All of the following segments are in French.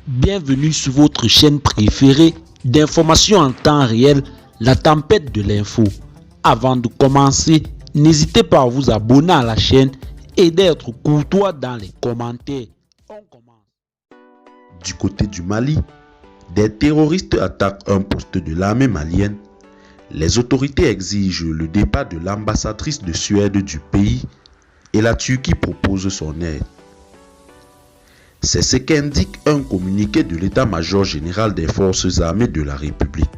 Bienvenue sur votre chaîne préférée d'information en temps réel, la tempête de l'info. Avant de commencer, n'hésitez pas à vous abonner à la chaîne et d'être courtois dans les commentaires. On commence. Du côté du Mali, des terroristes attaquent un poste de l'armée malienne. Les autorités exigent le départ de l'ambassadrice de Suède du pays et la Turquie propose son aide. C'est ce qu'indique un communiqué de l'état-major général des forces armées de la République.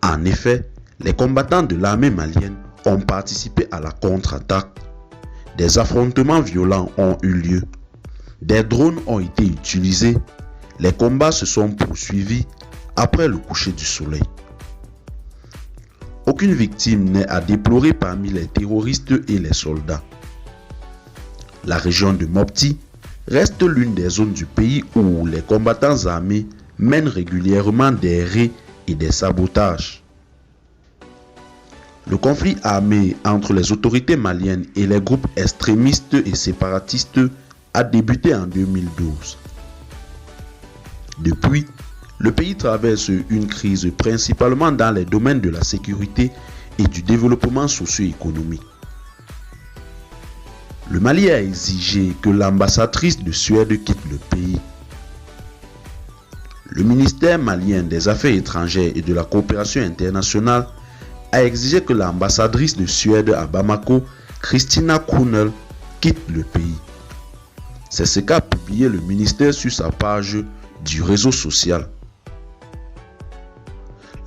En effet, les combattants de l'armée malienne ont participé à la contre-attaque. Des affrontements violents ont eu lieu. Des drones ont été utilisés. Les combats se sont poursuivis après le coucher du soleil. Aucune victime n'est à déplorer parmi les terroristes et les soldats. La région de Mopti reste l'une des zones du pays où les combattants armés mènent régulièrement des raids et des sabotages. Le conflit armé entre les autorités maliennes et les groupes extrémistes et séparatistes a débuté en 2012. Depuis, le pays traverse une crise principalement dans les domaines de la sécurité et du développement socio-économique. Le Mali a exigé que l'ambassadrice de Suède quitte le pays. Le ministère malien des Affaires étrangères et de la coopération internationale a exigé que l'ambassadrice de Suède à Bamako, Christina Kuhnel, quitte le pays. C'est ce qu'a publié le ministère sur sa page du réseau social.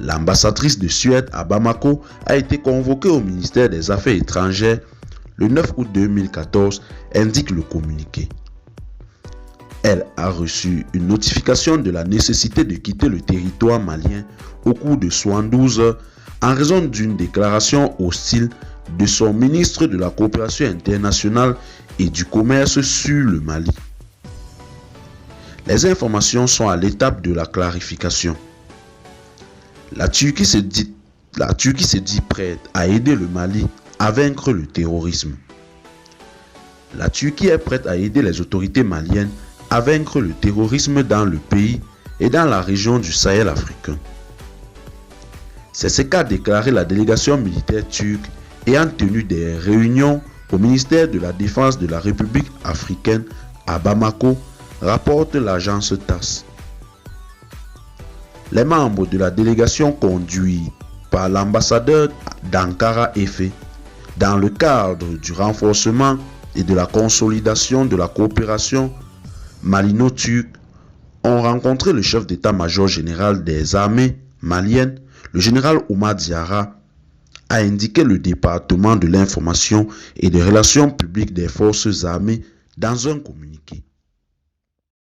L'ambassadrice de Suède à Bamako a été convoquée au ministère des Affaires étrangères le 9 août 2014, indique le communiqué. Elle a reçu une notification de la nécessité de quitter le territoire malien au cours de 72 heures en raison d'une déclaration hostile de son ministre de la coopération internationale et du commerce sur le Mali. Les informations sont à l'étape de la clarification. La Turquie se dit prête à aider le Mali à vaincre le terrorisme. La Turquie est prête à aider les autorités maliennes à vaincre le terrorisme dans le pays et dans la région du Sahel africain. C'est ce qu'a déclaré la délégation militaire turque ayant tenu des réunions au ministère de la Défense de la République africaine à Bamako, rapporte l'agence TASS. Les membres de la délégation conduits par l'ambassadeur d'Ankara Efe, dans le cadre du renforcement et de la consolidation de la coopération malino-turque, ont rencontré le chef d'état-major général des armées maliennes, le général Oumar Diarra, a indiqué le département de l'information et des relations publiques des forces armées dans un communiqué.